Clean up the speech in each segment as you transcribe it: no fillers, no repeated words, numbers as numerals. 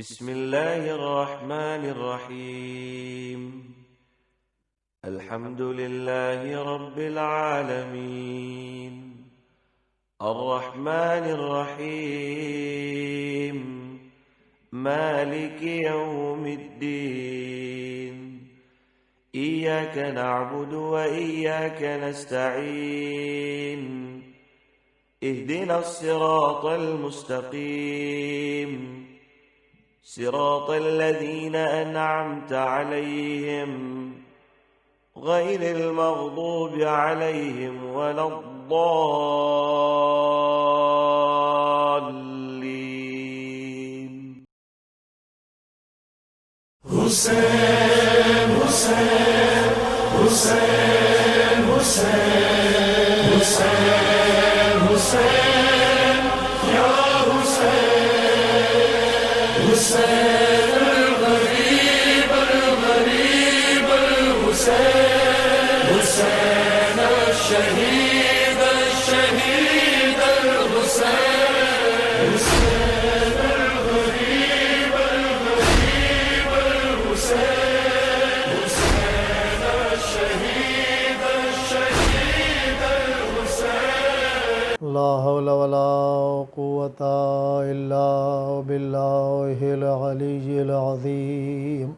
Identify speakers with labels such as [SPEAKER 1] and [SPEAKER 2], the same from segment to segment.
[SPEAKER 1] بسم الله الرحمن الرحيم. الحمد لله رب العالمين، الرحمن الرحيم، مالك يوم الدين. إياك نعبد وإياك نستعين، اهدنا الصراط المستقيم، صراط الذين أنعمت عليهم غير المغضوب عليهم ولا الضالين.
[SPEAKER 2] حسین حسین حسین حسین حسین حسین یا حسین حسین الغریب الغریب الحسین حسین الشہید الشہید الحسین حسین الغریب الغریب الحسین حسین الشہید الشہید الحسین.
[SPEAKER 3] لا حول ولا قوة إلا بالله العلي العظيم.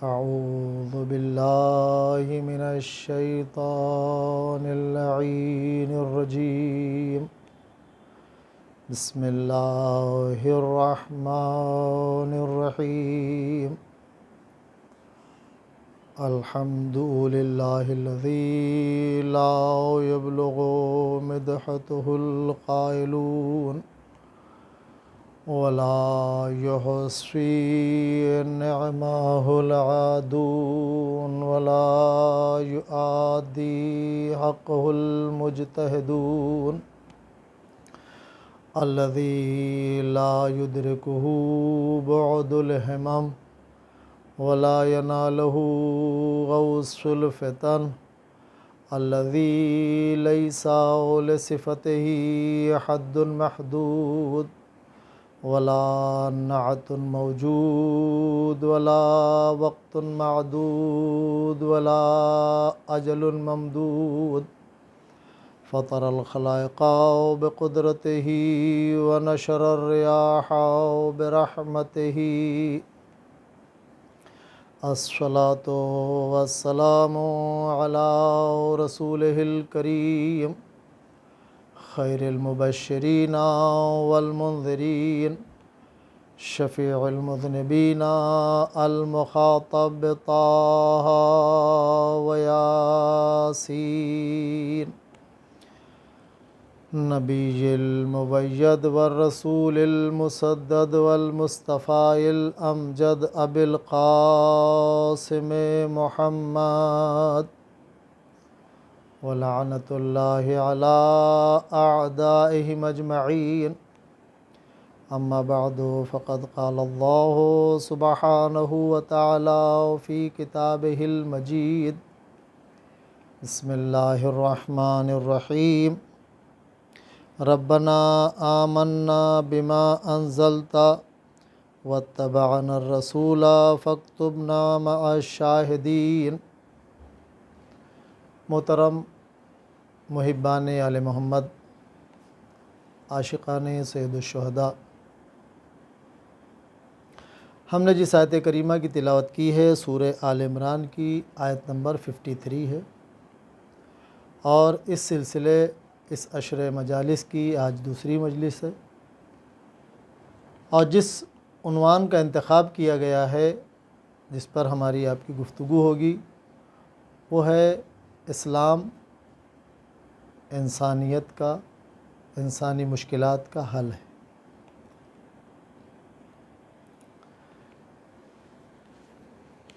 [SPEAKER 3] أعوذ بالله من الشيطان اللعين الرجيم. بسم الله الرحمن الرحيم. الحمد لله الذي لا يبلغ مدحته القائلون ولا يحصي نعمه العادون ولا يؤدي حقه المجتهدون الذي لا يدركه بعد الهمم ولا يناله غوص الفتن الذي ليس لصفته حد محدود ولا نعت موجود ولا وقت معدود ولا أجل ممدود. فطر الخلائق بقدرته ونشر الرياح برحمته. الصلاة والسلام على رسوله الكريم خير المبشرين والمنذرين شفيع المذنبين المخاطب بطه وياسين نبي المبيد والرسول المسدد والمصطفى الأمجد أبي القاسم محمد ولعنة الله على أعدائهم أجمعين. أما بعد فقد قال الله سبحانه وتعالى في كتابه المجيد. بسم الله الرحمن الرحيم. ربنا آمنا بما أنزلت واتبعنا الرسول فاكتبنا مع الشاهدين. محترم محبان آل محمد، عاشقان سید الشہداء، ہم نے جس آیت کریمہ کی تلاوت کی ہے سورہ آل عمران کی آیت نمبر 53 ہے، اور اس سلسلے اس عشر مجالس کی آج دوسری مجلس ہے، اور جس عنوان کا انتخاب کیا گیا ہے جس پر ہماری آپ کی گفتگو ہوگی وہ ہے اسلام انسانیت کا، انسانی مشکلات کا حل ہے.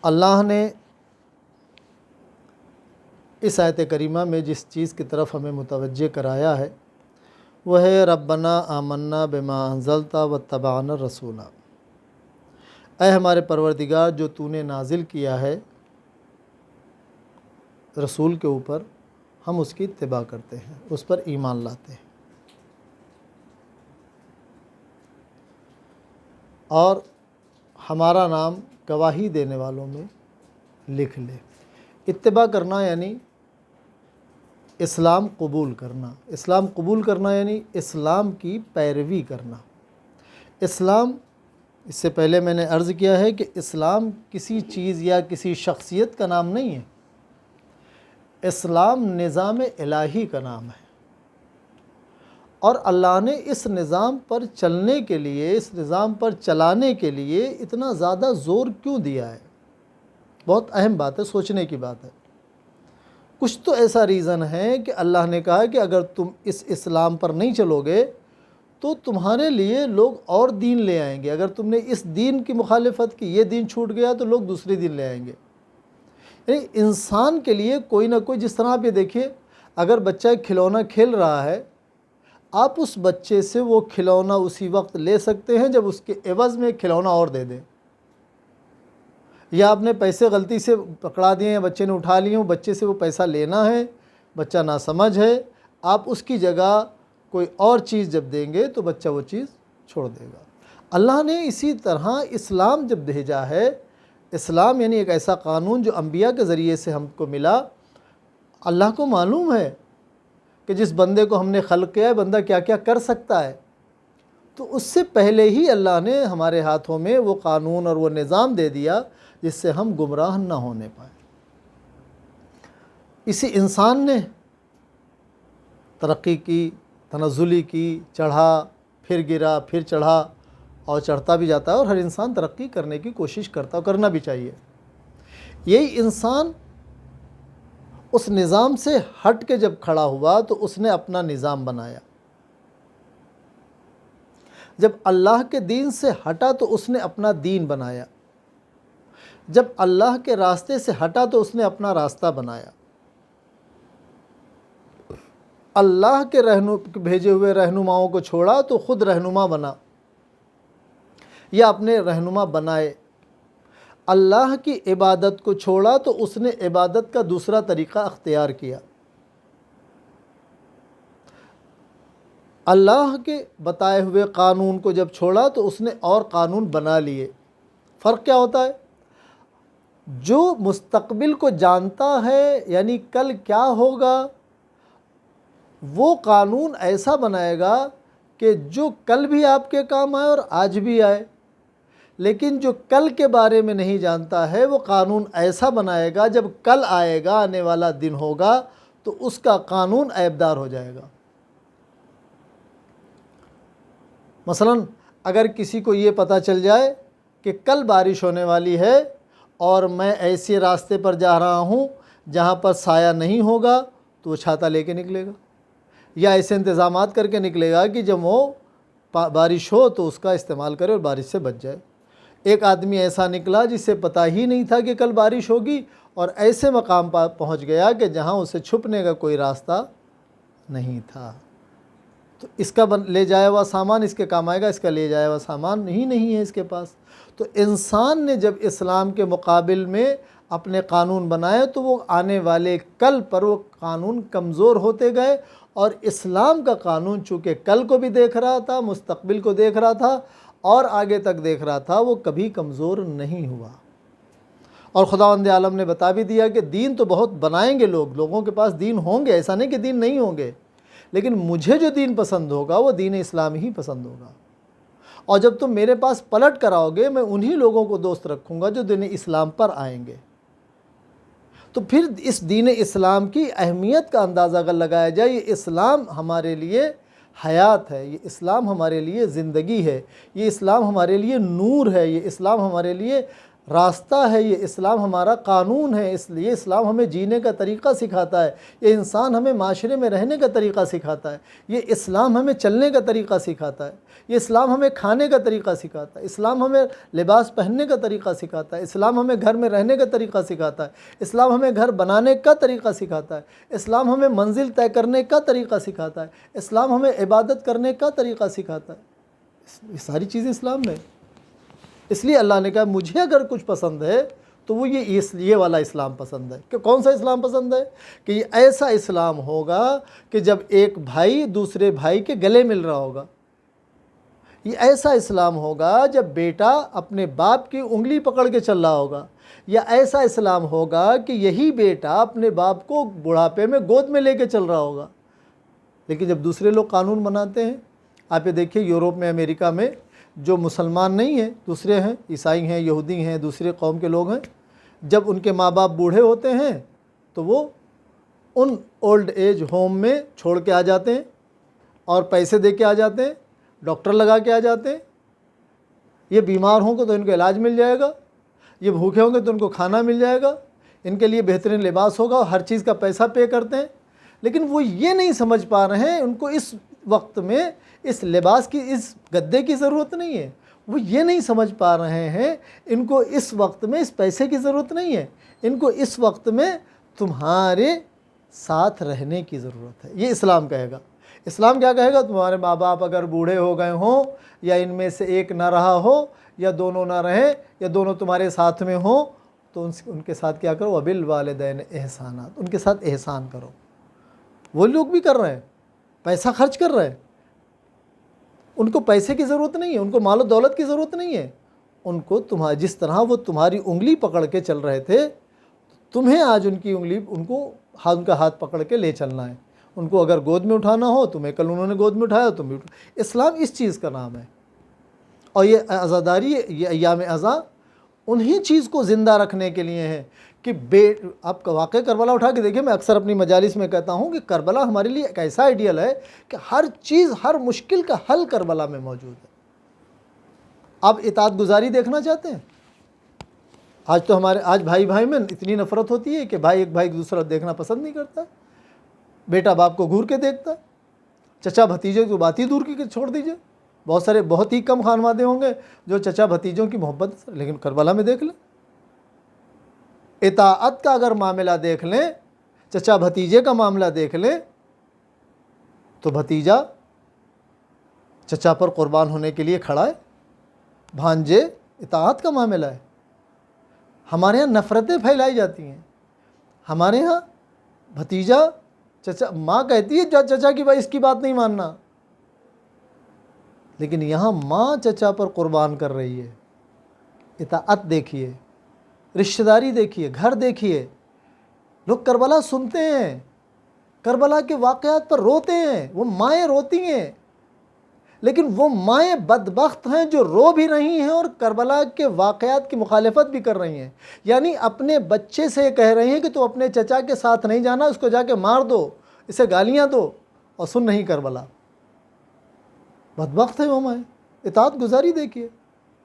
[SPEAKER 3] اللہ نے اس آیت کریمہ میں جس چیز کی طرف ہمیں متوجہ کرایا ہے وہ ہے ربنا آمنا بما انزلت واتبعنا الرسول. اے ہمارے پروردگار، جو تو نے نازل کیا ہے رسول کے اوپر، ہم اس کی اتباع کرتے ہیں، اس پر ایمان لاتے ہیں. اور ہمارا نام گواہی دینے والوں میں لکھ لے۔ اتباع کرنا یعنی اسلام قبول کرنا، اسلام قبول کرنا یعنی اسلام کی پیروی کرنا۔ اسلام، اس سے پہلے میں نے عرض کیا ہے کہ اسلام کسی چیز یا کسی شخصیت کا نام نہیں ہے، اسلام نظام الہی کا نام ہے، اور اللہ نے اس نظام پر چلنے کے لیے، اس نظام پر چلانے کے لیے اتنا زیادہ زور کیوں دیا ہے؟ بہت اہم بات ہے، سوچنے کی بات ہے۔ کچھ تو ایسا ریزن ہے کہ اللہ نے کہا کہ اگر تم اس اسلام پر نہیں چلو گے تو تمہارے لیے لوگ اور دین لے آئیں گے، اگر تم نے اس دین کی مخالفت کی، یہ دین چھوٹ گیا تو لوگ دوسری دین لے آئیں گے۔ یعنی انسان کے لیے کوئی نہ کوئی، جس طرح آپ یہ دیکھیے، اگر بچہ ایک کھلونا کھیل رہا ہے، آپ اس بچے سے وہ کھلونا اسی وقت لے سکتے ہیں جب اس کے عوض میں ایک کھلونا اور دے دیں، یا آپ نے پیسے غلطی سے پکڑا دیے ہیں، بچے نے اٹھا لیے ہوں، بچے سے وہ پیسہ لینا ہے، بچہ ناسمجھ ہے، آپ اس کی جگہ کوئی اور چیز جب دیں گے تو بچہ وہ چیز چھوڑ دے گا۔ اللہ نے اسی طرح اسلام جب بھیجا ہے، اسلام یعنی ایک ایسا قانون جو انبیاء کے ذریعے سے ہم کو ملا۔ اللہ کو معلوم ہے کہ جس بندے کو ہم نے خلق کیا ہے، بندہ کیا کیا کر سکتا ہے، تو اس سے پہلے ہی اللہ نے ہمارے ہاتھوں میں وہ قانون اور وہ نظام دے دیا جس سے ہم گمراہ نہ ہونے پائیں۔ اسی انسان نے ترقی کی، تنزلی کی، چڑھا، پھر گرا، پھر چڑھا، اور چڑھتا بھی جاتا ہے، اور ہر انسان ترقی کرنے کی کوشش کرتا ہے، کرنا بھی چاہیے۔ یہی انسان اس نظام سے ہٹ کے جب کھڑا ہوا تو اس نے اپنا نظام بنایا۔ جب اللہ کے دین سے ہٹا تو اس نے اپنا دین بنایا، جب اللہ کے راستے سے ہٹا تو اس نے اپنا راستہ بنایا۔ اللہ کے بھیجے ہوئے رہنماؤں کو چھوڑا تو خود رہنما بنا یا اپنے رہنما بنائے۔ اللہ کی عبادت کو چھوڑا تو اس نے عبادت کا دوسرا طریقہ اختیار کیا۔ اللہ کے بتائے ہوئے قانون کو جب چھوڑا تو اس نے اور قانون بنا لیے۔ فرق کیا ہوتا ہے؟ جو مستقبل کو جانتا ہے، یعنی کل کیا ہوگا، وہ قانون ایسا بنائے گا کہ جو کل بھی آپ کے کام آئے اور آج بھی آئے۔ لیکن جو کل کے بارے میں نہیں جانتا ہے، وہ قانون ایسا بنائے گا جب کل آئے گا، آنے والا دن ہوگا، تو اس کا قانون عیبدار ہو جائے گا۔ مثلا اگر کسی کو یہ پتہ چل جائے کہ کل بارش ہونے والی ہے اور میں ایسے راستے پر جا رہا ہوں جہاں پر سایہ نہیں ہوگا، تو وہ چھاتا لے کے نکلے گا، یا ایسے انتظامات کر کے نکلے گا کہ جب وہ بارش ہو تو اس کا استعمال کرے اور بارش سے بچ جائے۔ ایک آدمی ایسا نکلا جسے پتہ ہی نہیں تھا کہ کل بارش ہوگی، اور ایسے مقام پر پہنچ گیا کہ جہاں اسے چھپنے کا کوئی راستہ نہیں تھا، تو اس کا لے جایا ہوا سامان اس کے کام آئے گا، اس کا لے جایا ہوا سامان ہی نہیں ہے اس کے پاس۔ تو انسان نے جب اسلام کے مقابل میں اپنے قانون بنائے تو وہ آنے والے کل پر وہ قانون کمزور ہوتے گئے، اور اسلام کا قانون چونکہ کل کو بھی دیکھ رہا تھا، مستقبل کو دیکھ رہا تھا، اور آگے تک دیکھ رہا تھا، وہ کبھی کمزور نہیں ہوا۔ اور خداوند عالم نے بتا بھی دیا کہ دین تو بہت بنائیں گے لوگ، لوگوں کے پاس دین ہوں گے، ایسا نہیں کہ دین نہیں ہوں گے، لیکن مجھے جو دین پسند ہوگا وہ دین اسلام ہی پسند ہوگا۔ اور جب تم میرے پاس پلٹ کر آؤ گے، میں انہی لوگوں کو دوست رکھوں گا جو دین اسلام پر آئیں گے۔ تو پھر اس دین اسلام کی اہمیت کا اندازہ اگر لگایا جائے، یہ اسلام ہمارے لیے حیات ہے، یہ اسلام ہمارے لیے زندگی ہے، یہ اسلام ہمارے لیے نور ہے، یہ اسلام ہمارے لیے راستہ ہے، یہ اسلام ہمارا قانون ہے، اس لیے اسلام ہمیں جینے کا طریقہ سکھاتا ہے، یہ انسان ہمیں معاشرے میں رہنے کا طریقہ سکھاتا ہے، یہ اسلام ہمیں چلنے کا طریقہ سکھاتا ہے، یہ اسلام ہمیں کھانے کا طریقہ سکھاتا ہے، اسلام ہمیں لباس پہننے کا طریقہ سکھاتا ہے، اسلام ہمیں گھر میں رہنے کا طریقہ سکھاتا ہے، اسلام ہمیں گھر بنانے کا طریقہ سکھاتا ہے، اسلام ہمیں منزل طے کرنے کا طریقہ سکھاتا ہے، اسلام ہمیں عبادت کرنے کا طریقہ سکھاتا ہے۔ یہ ساری چیزیں اسلام میں۔ اس لیے اللہ نے کہا مجھے اگر کچھ پسند ہے تو وہ یہ والا اسلام پسند ہے۔ کہ کون سا اسلام پسند ہے؟ کہ یہ ایسا اسلام ہوگا کہ جب ایک بھائی دوسرے بھائی کے گلے مل رہا ہوگا، یہ ایسا اسلام ہوگا جب بیٹا اپنے باپ کی انگلی پکڑ کے چل رہا ہوگا، یا ایسا اسلام ہوگا کہ یہی بیٹا اپنے باپ کو بڑھاپے میں گود میں لے کے چل رہا ہوگا۔ لیکن جب دوسرے لوگ قانون بناتے ہیں، آپ یہ دیکھیے یوروپ میں، امریکہ میں، جو مسلمان نہیں ہیں، دوسرے ہیں، عیسائی ہیں، یہودی ہیں، دوسرے قوم کے لوگ ہیں، جب ان کے ماں باپ بوڑھے ہوتے ہیں تو وہ ان اولڈ ایج ہوم میں چھوڑ کے آ جاتے ہیں اور پیسے دے کے آ جاتے ہیں، ڈاکٹر لگا کے آ جاتے ہیں۔ یہ بیمار ہوں گے تو ان کو علاج مل جائے گا، یہ بھوکے ہوں گے تو ان کو کھانا مل جائے گا، ان کے لیے بہترین لباس ہوگا، ہر چیز کا پیسہ پے کرتے ہیں۔ لیکن وہ یہ نہیں سمجھ پا رہے ہیں، ان کو اس وقت میں اس لباس کی، اس گدے کی ضرورت نہیں ہے، وہ یہ نہیں سمجھ پا رہے ہیں ان کو اس وقت میں اس پیسے کی ضرورت نہیں ہے، ان کو اس وقت میں تمہارے ساتھ رہنے کی ضرورت ہے۔ یہ اسلام کہے گا۔ اسلام کیا کہے گا؟ تمہارے ماں باپ اگر بوڑھے ہو گئے ہوں، یا ان میں سے ایک نہ رہا ہو، یا دونوں نہ رہیں، یا دونوں تمہارے ساتھ میں ہوں، تو ان کے ساتھ کیا کرو؟ وَبِالْوَالِدَيْنِ احسانات، ان کے ساتھ احسان کرو۔ وہ لوگ بھی کر رہے ہیں، پیسہ خرچ کر رہے ہیں، ان کو پیسے کی ضرورت نہیں ہے، ان کو مال و دولت کی ضرورت نہیں ہے، ان کو جس طرح وہ تمہاری انگلی پکڑ کے چل رہے تھے، تمہیں آج ان کی انگلی، ان کا ہاتھ پکڑ کے لے چلنا ہے۔ ان کو اگر گود میں اٹھانا ہو، تمہیں کل انہوں نے گود میں اٹھایا، تم بھی اسلام اس چیز کا نام ہے۔ اور یہ عزاداری، یہ ایام عزا انہی چیز کو زندہ رکھنے کے لیے ہے کہ آپ کا واقعہ کربلا اٹھا کے دیکھیں۔ میں اکثر اپنی مجالس میں کہتا ہوں کہ کربلا ہمارے لیے ایک ایسا آئیڈیل ہے کہ ہر چیز، ہر مشکل کا حل کربلا میں موجود ہے۔ آپ اطاعت گزاری دیکھنا چاہتے ہیں؟ آج بھائی بھائی میں اتنی نفرت ہوتی ہے کہ ایک بھائی دوسرا دیکھنا پسند نہیں کرتا، بیٹا باپ کو گھور کے دیکھتا، چچا بھتیجے کو بات ہی دور کی چھوڑ دیجئے۔ بہت ہی کم خانوادے ہوں گے جو چچا بھتیجوں کی محبت، لیکن کربلا میں دیکھ لیں، اطاعت کا اگر معاملہ دیکھ لیں، چچا بھتیجے کا معاملہ دیکھ لیں، تو بھتیجا چچا پر قربان ہونے کے لیے کھڑا ہے، بھانجے، اطاعت کا معاملہ ہے۔ ہمارے ہاں نفرتیں پھیلائی جاتی ہیں، ہمارے ہاں بھتیجا چچا، ماں کہتی ہے چچا کی بھائی اس کی بات نہیں ماننا، لیکن یہاں ماں چچا پر قربان کر رہی ہے۔ اطاعت دیکھیے، رشتہ داری دیکھیے، گھر دیکھیے۔ لوگ کربلا سنتے ہیں، کربلا کے واقعات پر روتے ہیں، وہ مائیں روتی ہیں، لیکن وہ مائیں بدبخت ہیں جو رو بھی رہی ہیں اور کربلا کے واقعات کی مخالفت بھی کر رہی ہیں۔ یعنی اپنے بچے سے کہہ رہی ہیں کہ تو اپنے چچا کے ساتھ نہیں جانا، اس کو جا کے مار دو، اسے گالیاں دو، اور سن نہیں کربلا۔ بدبخت ہے وہ مائیں۔ اطاعت گزاری دیکھیے،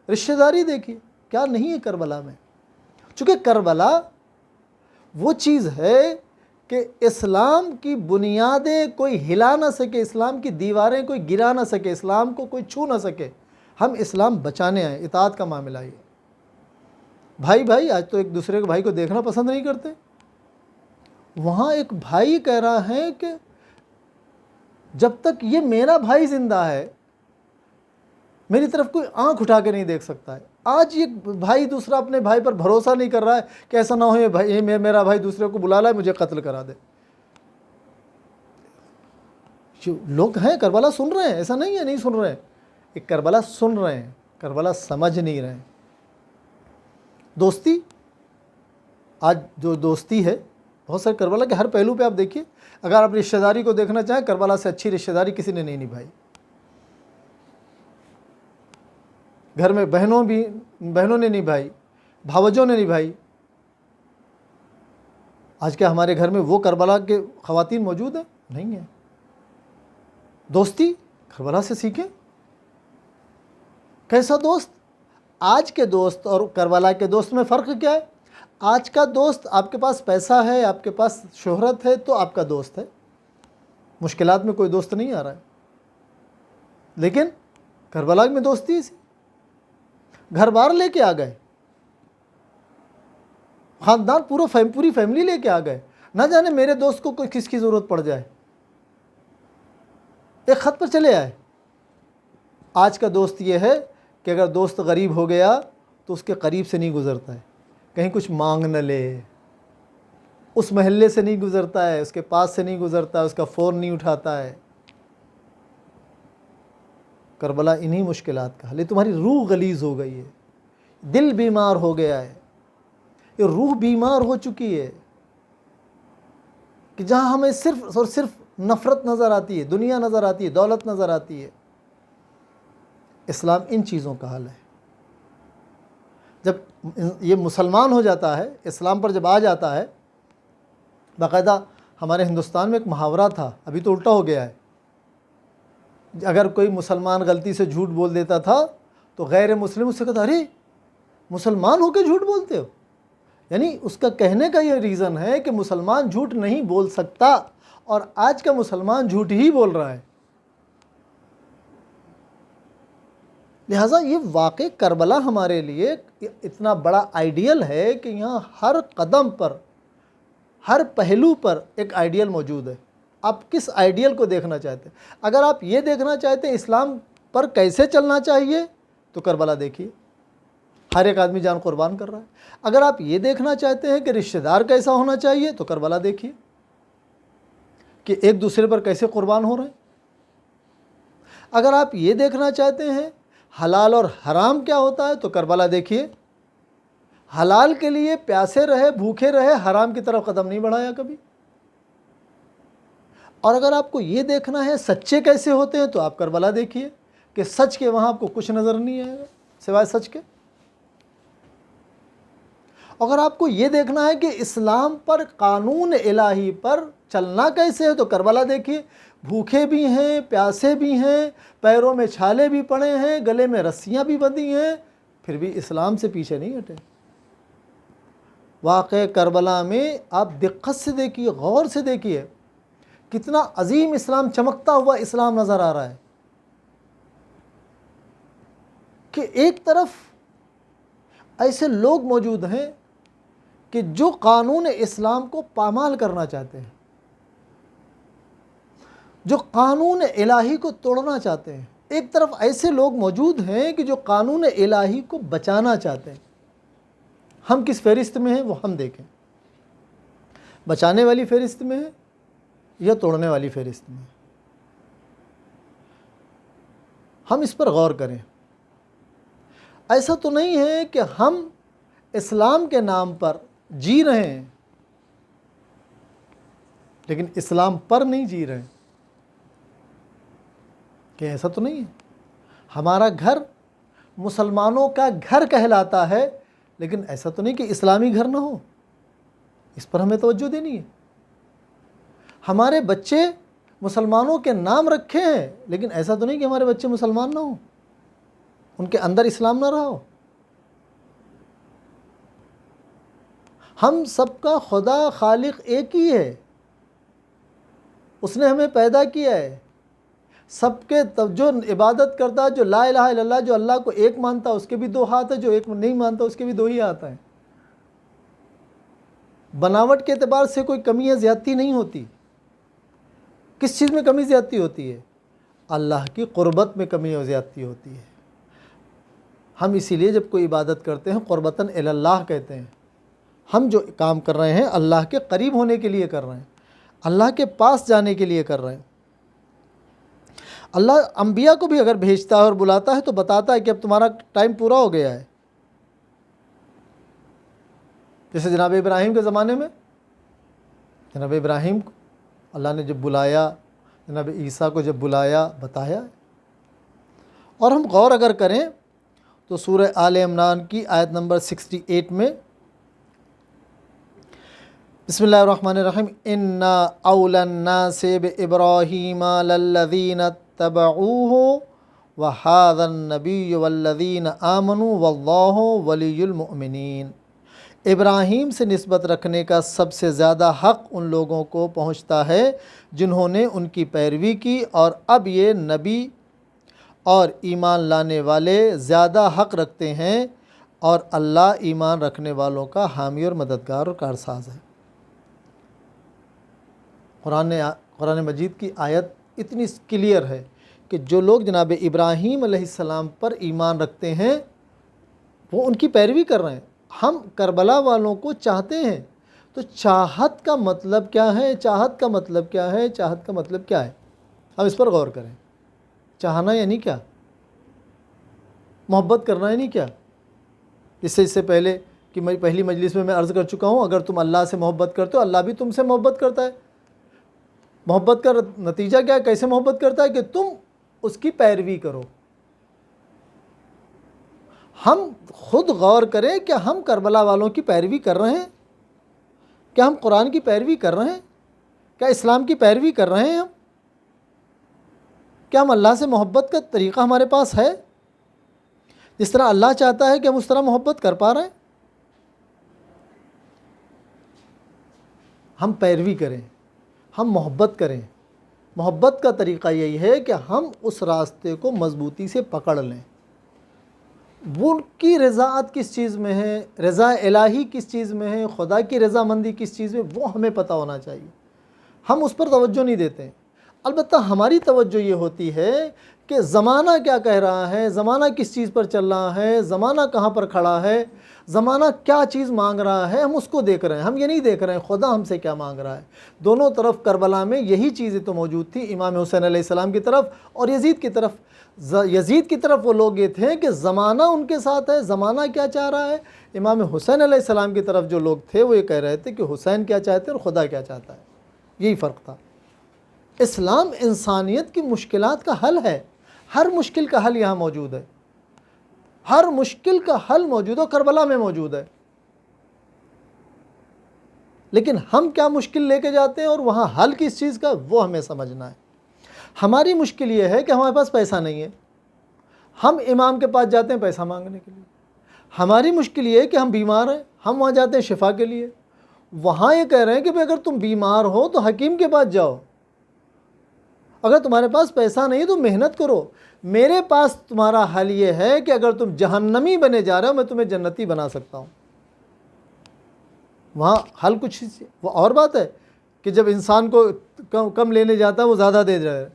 [SPEAKER 3] رشتہ داری دیکھیے، کیا نہیں ہے کربلا میں۔ چونکہ کربلا وہ چیز ہے کہ اسلام کی بنیادیں کوئی ہلا نہ سکے، اسلام کی دیواریں کوئی گرا نہ سکے، اسلام کو کوئی چھو نہ سکے۔ ہم اسلام بچانے آئے، اطاعت کا معاملہ ہے۔ بھائی آج تو ایک دوسرے کے بھائی کو دیکھنا پسند نہیں کرتے۔ وہاں ایک بھائی کہہ رہا ہے کہ جب تک یہ میرا بھائی زندہ ہے، میری طرف کوئی آنکھ اٹھا کے نہیں دیکھ سکتا ہے۔ آج یہ بھائی دوسرا اپنے بھائی پر بھروسہ نہیں کر رہا ہے کہ ایسا نہ ہو یہ میرا بھائی دوسرے کو بلا لائے، مجھے قتل کرا دے۔ لوگ ہیں کربلا سن رہے ہیں، ایسا نہیں ہے نہیں سن رہے ہیں، ایک کربلا سن رہے ہیں، کربلا سمجھ نہیں رہے ہیں۔ دوستی، آج جو دوستی ہے، بہت سارے کربلا کے ہر پہلو پہ آپ دیکھیے۔ اگر آپ رشتہ داری کو دیکھنا چاہیں، کربلا سے اچھی رشتہ داری کسی نے نہیں نبھائی۔ گھر میں بہنوں نے نبھائی، بھاوجوں نے نبھائی۔ آج کیا ہمارے گھر میں وہ کربلا کے خواتین موجود ہیں؟ نہیں ہیں۔ دوستی کربلا سے سیکھیں۔ کیسا دوست؟ آج کے دوست اور کربلا کے دوست میں فرق کیا ہے؟ آج کا دوست آپ کے پاس پیسہ ہے، آپ کے پاس شہرت ہے تو آپ کا دوست ہے، مشکلات میں کوئی دوست نہیں آ رہا ہے۔ لیکن کربلا میں دوستی سی، گھر بار لے کے آ گئے، خاندان پوری فیملی لے کے آ گئے، نہ جانے میرے دوست کو کس کی ضرورت پڑ جائے، ایک خط پر چلے آئے۔ آج کا دوست یہ ہے کہ اگر دوست غریب ہو گیا تو اس کے قریب سے نہیں گزرتا ہے، کہیں کچھ مانگ نہ لے، اس محلے سے نہیں گزرتا ہے، اس کے پاس سے نہیں گزرتا ہے، اس کا فون نہیں اٹھاتا ہے۔ کربلا انہی مشکلات کا حل ہے۔ تمہاری روح غلیظ ہو گئی ہے، دل بیمار ہو گیا ہے، یہ روح بیمار ہو چکی ہے کہ جہاں ہمیں صرف اور صرف نفرت نظر آتی ہے، دنیا نظر آتی ہے، دولت نظر آتی ہے۔ اسلام ان چیزوں کا حل ہے۔ جب یہ مسلمان ہو جاتا ہے، اسلام پر جب آ جاتا ہے، باقاعدہ ہمارے ہندوستان میں ایک محاورہ تھا، ابھی تو الٹا ہو گیا ہے، اگر کوئی مسلمان غلطی سے جھوٹ بول دیتا تھا تو غیر مسلم اس سے کہتا ارے مسلمان ہو کے جھوٹ بولتے ہو، یعنی اس کا کہنے کا یہ ریزن ہے کہ مسلمان جھوٹ نہیں بول سکتا، اور آج کا مسلمان جھوٹ ہی بول رہا ہے۔ لہٰذا یہ واقع کربلا ہمارے لیے اتنا بڑا آئیڈیل ہے کہ یہاں ہر قدم پر، ہر پہلو پر ایک آئیڈیل موجود ہے۔ آپ کس آئیڈیل کو دیکھنا چاہتے ہیں؟ اگر آپ یہ دیکھنا چاہتے ہیں اسلام پر کیسے چلنا چاہیے تو کربلا دیکھیے، ہر ایک آدمی جان قربان کر رہا ہے۔ اگر آپ یہ دیکھنا چاہتے ہیں کہ رشتہ دار کیسا ہونا چاہیے تو کربلا دیکھیے کہ ایک دوسرے پر کیسے قربان ہو رہے ہیں۔ اگر آپ یہ دیکھنا چاہتے ہیں حلال اور حرام کیا ہوتا ہے تو کربلا دیکھیے، حلال کے لیے پیاسے رہے بھوکے رہے، حرام کی طرف قدم نہیں بڑھایا کبھی۔ اور اگر آپ کو یہ دیکھنا ہے سچے کیسے ہوتے ہیں تو آپ کربلا دیکھیے کہ سچ کے وہاں آپ کو کچھ نظر نہیں آئے گا سوائے سچ کے۔ اگر آپ کو یہ دیکھنا ہے کہ اسلام پر، قانون الہی پر چلنا کیسے ہے تو کربلا دیکھیے، بھوکے بھی ہیں، پیاسے بھی ہیں، پیروں میں چھالے بھی پڑے ہیں، گلے میں رسیاں بھی بندھی ہیں، پھر بھی اسلام سے پیچھے نہیں ہٹے۔ واقع کربلا میں آپ دقت سے دیکھیے، غور سے دیکھیے، کتنا عظیم اسلام، چمکتا ہوا اسلام نظر آ رہا ہے کہ ایک طرف ایسے لوگ موجود ہیں کہ جو قانون اسلام کو پامال کرنا چاہتے ہیں، جو قانون الہی کو توڑنا چاہتے ہیں۔ ایک طرف ایسے لوگ موجود ہیں کہ جو قانون الہی کو بچانا چاہتے ہیں۔ ہم کس فہرست میں ہیں وہ ہم دیکھیں، بچانے والی فہرست میں ہیں یا توڑنے والی فہرست میں؟ ہم اس پر غور کریں۔ ایسا تو نہیں ہے کہ ہم اسلام کے نام پر جی رہے ہیں لیکن اسلام پر نہیں جی رہے ہیں، کہ ایسا تو نہیں ہے؟ ہمارا گھر مسلمانوں کا گھر کہلاتا ہے لیکن ایسا تو نہیں کہ اسلامی گھر نہ ہو، اس پر ہمیں توجہ دینی ہے۔ ہمارے بچے مسلمانوں کے نام رکھے ہیں لیکن ایسا تو نہیں کہ ہمارے بچے مسلمان نہ ہوں، ان کے اندر اسلام نہ رہا ہو۔ ہم سب کا خدا خالق ایک ہی ہے، اس نے ہمیں پیدا کیا ہے، سب کے جو عبادت کرتا، جو لا الہ الا اللہ، جو اللہ کو ایک مانتا، اس کے بھی دو ہاتھ ہیں، جو ایک نہیں مانتا اس کے بھی دو ہی ہاتھ ہیں۔ بناوٹ کے اعتبار سے کوئی کمی یا زیادتی نہیں ہوتی۔ کس چیز میں کمی زیادتی ہوتی ہے؟ اللہ کی قربت میں کمی اور زیادتی ہوتی ہے۔ ہم اسی لیے جب کوئی عبادت کرتے ہیں قربتاً الی اللہ کہتے ہیں۔ ہم جو کام کر رہے ہیں اللہ کے قریب ہونے کے لیے کر رہے ہیں، اللہ کے پاس جانے کے لیے کر رہے ہیں۔ اللہ انبیاء کو بھی اگر بھیجتا ہے اور بلاتا ہے تو بتاتا ہے کہ اب تمہارا ٹائم پورا ہو گیا ہے۔ جیسے جناب ابراہیم کے زمانے میں جناب ابراہیم کو اللہ نے جب بلایا، جناب عیسیٰ کو جب بلایا، بتایا۔ اور ہم غور اگر کریں تو سورہ آل عمران کی آیت نمبر 68 میں بسم اللہ الرحمن الرحیم اِنَّا أَوْلَى النَّاسِ بِإِبْرَاهِيمَ لَلَّذِينَ اتَّبَعُوهُ وَهَذَا النَّبِيُّ وَالَّذِينَ آمَنُوا وَاللَّهُ وَلِيُّ الْمُؤْمِنِينَ۔ ابراہیم سے نسبت رکھنے کا سب سے زیادہ حق ان لوگوں کو پہنچتا ہے جنہوں نے ان کی پیروی کی، اور اب یہ نبی اور ایمان لانے والے زیادہ حق رکھتے ہیں، اور اللہ ایمان رکھنے والوں کا حامی اور مددگار اور کارساز ہے۔ قرآن مجید کی آیت اتنی کلیئر ہے کہ جو لوگ جناب ابراہیم علیہ السلام پر ایمان رکھتے ہیں وہ ان کی پیروی کر رہے ہیں۔ ہم کربلا والوں کو چاہتے ہیں، تو چاہت کا مطلب کیا ہے؟ چاہت کا مطلب کیا ہے؟ چاہت کا مطلب کیا ہے؟ ہم اس پر غور کریں۔ چاہنا یعنی کیا؟ محبت کرنا ہے نہیں کیا؟ اس سے پہلے کہ میں پہلی مجلس میں عرض کر چکا ہوں، اگر تم اللہ سے محبت کرتے ہو اللہ بھی تم سے محبت کرتا ہے۔ محبت کا نتیجہ کیا ہے؟ کیسے محبت کرتا ہے؟ کہ تم اس کی پیروی کرو۔ ہم خود غور کریں کہ ہم کربلا والوں کی پیروی کر رہے ہیں؟ کیا ہم قرآن کی پیروی کر رہے ہیں؟ کیا اسلام کی پیروی کر رہے ہیں ہم؟ کیا ہم اللہ سے محبت کا طریقہ ہمارے پاس ہے؟ جس طرح اللہ چاہتا ہے کہ ہم اس طرح محبت کر پا رہے ہیں؟ ہم پیروی کریں، ہم محبت کریں۔ محبت کا طریقہ یہی ہے کہ ہم اس راستے کو مضبوطی سے پکڑ لیں۔ وہ ان کی رضاعت کس چیز میں ہے، رضا الہی کس چیز میں ہے، خدا کی رضامندی کس چیز میں، وہ ہمیں پتہ ہونا چاہیے۔ ہم اس پر توجہ نہیں دیتے ہیں۔ البتہ ہماری توجہ یہ ہوتی ہے کہ زمانہ کیا کہہ رہا ہے، زمانہ کس چیز پر چل رہا ہے، زمانہ کہاں پر کھڑا ہے، زمانہ کیا چیز مانگ رہا ہے، ہم اس کو دیکھ رہے ہیں۔ ہم یہ نہیں دیکھ رہے ہیں خدا ہم سے کیا مانگ رہا ہے۔ دونوں طرف کربلا میں یہی چیزیں تو موجود تھی، امام حسین علیہ السلام کی طرف اور یزید کی طرف۔ یزید کی طرف وہ لوگ یہ تھے کہ زمانہ ان کے ساتھ ہے، زمانہ کیا چاہ رہا ہے۔ امام حسین علیہ السلام کی طرف جو لوگ تھے وہ یہ کہہ رہے تھے کہ حسین کیا چاہتے ہیں اور خدا کیا چاہتا ہے۔ یہی فرق تھا۔ اسلام انسانیت کی مشکلات کا حل ہے۔ ہر مشکل کا حل یہاں موجود ہے، ہر مشکل کا حل موجود ہے، کربلا میں موجود ہے۔ لیکن ہم کیا مشکل لے کے جاتے ہیں اور وہاں حل کس چیز کا، وہ ہمیں سمجھنا ہے۔ ہماری مشکل یہ ہے کہ ہمارے پاس پیسہ نہیں ہے، ہم امام کے پاس جاتے ہیں پیسہ مانگنے کے لیے۔ ہماری مشکل یہ ہے کہ ہم بیمار ہیں، ہم وہاں جاتے ہیں شفا کے لیے۔ وہاں یہ کہہ رہے ہیں کہ اگر تم بیمار ہو تو حکیم کے پاس جاؤ، اگر تمہارے پاس پیسہ نہیں تو محنت کرو۔ میرے پاس تمہارا حل یہ ہے کہ اگر تم جہنمی بنے جا رہے ہو میں تمہیں جنتی بنا سکتا ہوں۔ وہاں حل کچھ، وہ اور بات ہے کہ جب انسان کو کم لینے جاتا ہے وہ زیادہ دے رہا ہے،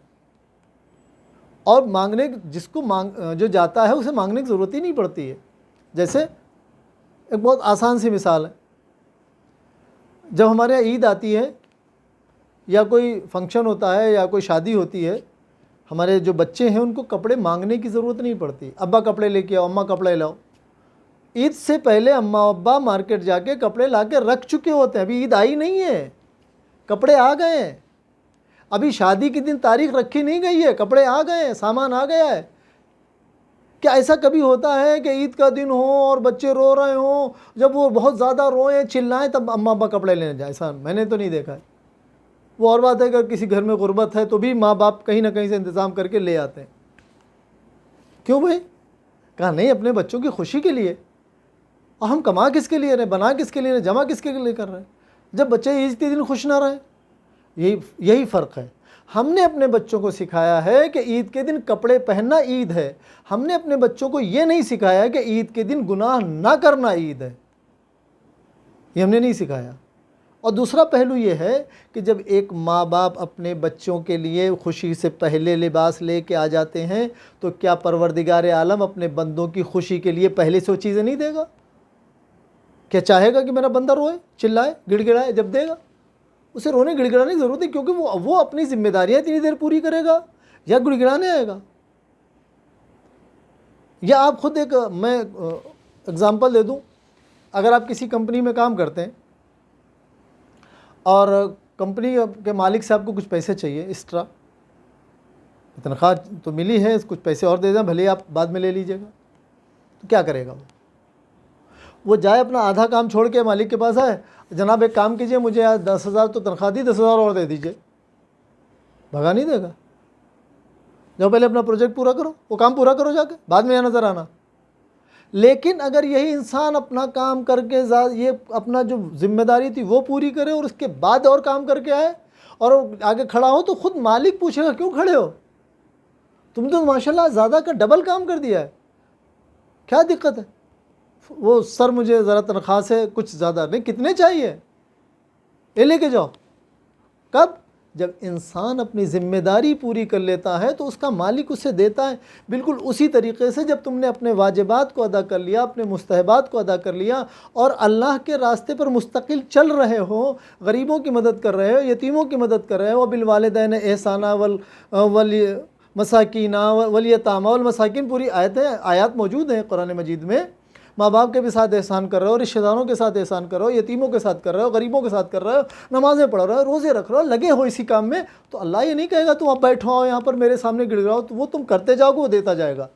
[SPEAKER 3] اور مانگنے جس کو جو جاتا ہے اسے مانگنے کی ضرورت ہی نہیں پڑتی ہے۔ جیسے ایک بہت آسان سی مثال ہے، جب ہمارے یہاں عید آتی ہے یا کوئی فنکشن ہوتا ہے یا کوئی شادی ہوتی ہے، ہمارے جو بچے ہیں ان کو کپڑے مانگنے کی ضرورت نہیں پڑتی۔ ابا کپڑے لے کے آؤ، اماں کپڑے لاؤ۔ عید سے پہلے اماں ابا مارکیٹ جا کے کپڑے لا کے رکھ چکے ہوتے ہیں، ابھی عید آئی نہیں ہے، کپڑے آ گئے ہیں۔ ابھی شادی کے دن تاریخ رکھی نہیں گئی ہے، کپڑے آ گئے ہیں، سامان آ گیا ہے۔ کیا ایسا کبھی ہوتا ہے کہ عید کا دن ہو اور بچے رو رہے ہوں، جب وہ بہت زیادہ روئیں چلائیں تب اماں ابا کپڑے لینے جائیں؟ ایسا میں نے تو نہیں دیکھا ہے۔ وہ اور بات ہے کہ اگر کسی گھر میں غربت ہے تو بھی ماں باپ کہیں نہ کہیں سے انتظام کر کے لے آتے ہیں۔ کیوں بھائی؟ کہا نہیں، اپنے بچوں کی خوشی کے لیے۔ اور ہم کما کس کے لیے رہے، بنا کس کے لیے رہے، جمع کس کے لیے کر رہے ہیں جب بچے عید کے دن خوش نہ رہیں؟ یہی فرق ہے۔ ہم نے اپنے بچوں کو سکھایا ہے کہ عید کے دن کپڑے پہننا عید ہے، ہم نے اپنے بچوں کو یہ نہیں سکھایا کہ عید کے دن گناہ نہ کرنا عید ہے، یہ ہم نے نہیں سکھایا۔ اور دوسرا پہلو یہ ہے کہ جب ایک ماں باپ اپنے بچوں کے لیے خوشی سے پہلے لباس لے کے آ جاتے ہیں تو کیا پروردگار عالم اپنے بندوں کی خوشی کے لیے پہلے سے وہ چیزیں نہیں دے گا؟ کیا چاہے گا کہ میرا بندہ روئے، چلائے، گڑ گڑائے؟ جب دے گا اسے رونے گڑ گڑانے کی ضرورت ہے، کیونکہ وہ اپنی ذمہ داریاں اتنی دیر پوری کرے گا یا گڑ گڑانے آئے گا؟ یا آپ خود میں اگزامپل دے دوں، اگر آپ کسی کمپنی میں کام کرتے ہیں اور کمپنی کے مالک سے آپ کو کچھ پیسے چاہیے ایکسٹرا، تنخواہ تو ملی ہے، کچھ پیسے اور دے دیں، بھلے آپ بعد میں لے لیجیے گا، تو کیا کرے گا وہ جائے اپنا آدھا کام چھوڑ کے مالک کے پاس آئے، جناب ایک کام کیجئے، مجھے 10,000 تو تنخواہ دی، 10,000 اور دے دیجئے؟ بھگا نہیں دے گا۔ جب پہلے اپنا پروجیکٹ پورا کرو، وہ کام پورا کرو جا کے، بعد میں یہاں نظر آنا۔ لیکن اگر یہی انسان اپنا کام کر کے یہ اپنا جو ذمہ داری تھی وہ پوری کرے اور اس کے بعد اور کام کر کے آئے اور آگے کھڑا ہو، تو خود مالک پوچھے گا کیوں کھڑے ہو، تم تو ماشاءاللہ زیادہ کا ڈبل کام کر دیا ہے، کیا دقت ہے؟ وہ سر مجھے ذرا تنخواہ سے کچھ زیادہ نہیں، کتنے چاہیے یہ لے کے جاؤ۔ کب؟ جب انسان اپنی ذمہ داری پوری کر لیتا ہے تو اس کا مالک اسے دیتا ہے۔ بالکل اسی طریقے سے جب تم نے اپنے واجبات کو ادا کر لیا، اپنے مستحبات کو ادا کر لیا اور اللہ کے راستے پر مستقل چل رہے ہو، غریبوں کی مدد کر رہے ہو، یتیموں کی مدد کر رہے ہو، بالوالدین احسانا مساکینہ والیتاما والمساکین، پوری آیات موجود ہیں قرآن مجید میں۔ ماں باپ کے بھی ساتھ احسان کر رہے ہو، رشتہ داروں کے ساتھ احسان کر رہے ہو، یتیموں کے ساتھ کر رہے ہو، غریبوں کے ساتھ کر رہے ہو، نمازیں پڑھ رہے ہو، روزے رکھ رہے ہو، لگے ہو اسی کام میں، تو اللہ یہ نہیں کہے گا تم اب بیٹھو آؤ یہاں پر میرے سامنے گڑ گڑاؤ، تو وہ تم کرتے جاؤ گے، وہ دیتا جائے گا،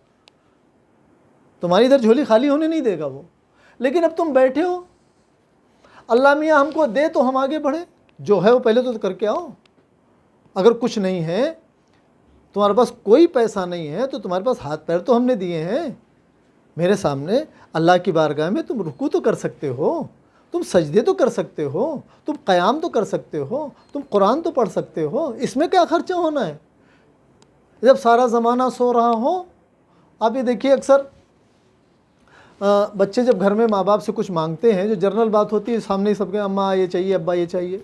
[SPEAKER 3] تمہاری ادھر جھولی خالی ہونے نہیں دے گا وہ۔ لیکن اب تم بیٹھے ہو، اللہ میاں ہم کو دے تو ہم آگے بڑھے، جو ہے وہ پہلے تو کر کے آؤ۔ اگر کچھ نہیں ہے، تمہارے پاس کوئی پیسہ نہیں ہے، تو تمہارے پاس ہاتھ پیر تو ہم نے دیے ہیں، میرے سامنے اللہ کی بارگاہ میں تم رکوع تو کر سکتے ہو، تم سجدے تو کر سکتے ہو، تم قیام تو کر سکتے ہو، تم قرآن تو پڑھ سکتے ہو، اس میں کیا خرچہ ہونا ہے؟ جب سارا زمانہ سو رہا ہو، آپ یہ دیکھیے اکثر بچے جب گھر میں ماں باپ سے کچھ مانگتے ہیں، جو جنرل بات ہوتی ہے سامنے سب کے، اماں یہ چاہیے، ابا یہ چاہیے،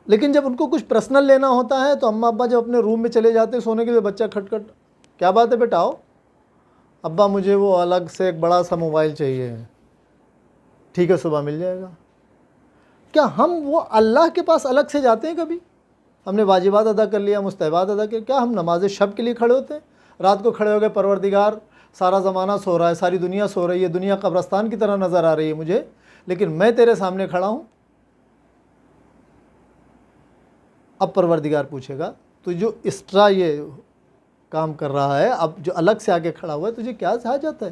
[SPEAKER 3] لیکن جب ان کو کچھ پرسنل لینا ہوتا ہے تو اماں ابا جب اپنے روم میں چلے جاتے ہیں سونے کے لیے، بچہ کھٹ کھٹ، کیا بات ہے بیٹا آؤ، ابا مجھے وہ الگ سے ایک بڑا سا موبائل چاہیے، ٹھیک ہے صبح مل جائے گا۔ کیا ہم وہ اللہ کے پاس الگ سے جاتے ہیں کبھی؟ ہم نے واجبات ادا کر لیا، مستحبات ادا کر، کیا ہم نماز شب کے لیے کھڑے ہوتے ہیں؟ رات کو کھڑے ہو گئے، پروردگار سارا زمانہ سو رہا ہے، ساری دنیا سو رہی ہے، دنیا قبرستان کی طرح نظر آ رہی ہے مجھے، لیکن میں تیرے سامنے کھڑا ہوں۔ اب پروردگار پوچھے گا تو جو ایکسٹرا یہ کام کر رہا ہے، اب جو الگ سے آگے کھڑا ہوا ہے، تجھے کیا حاجت ہے؟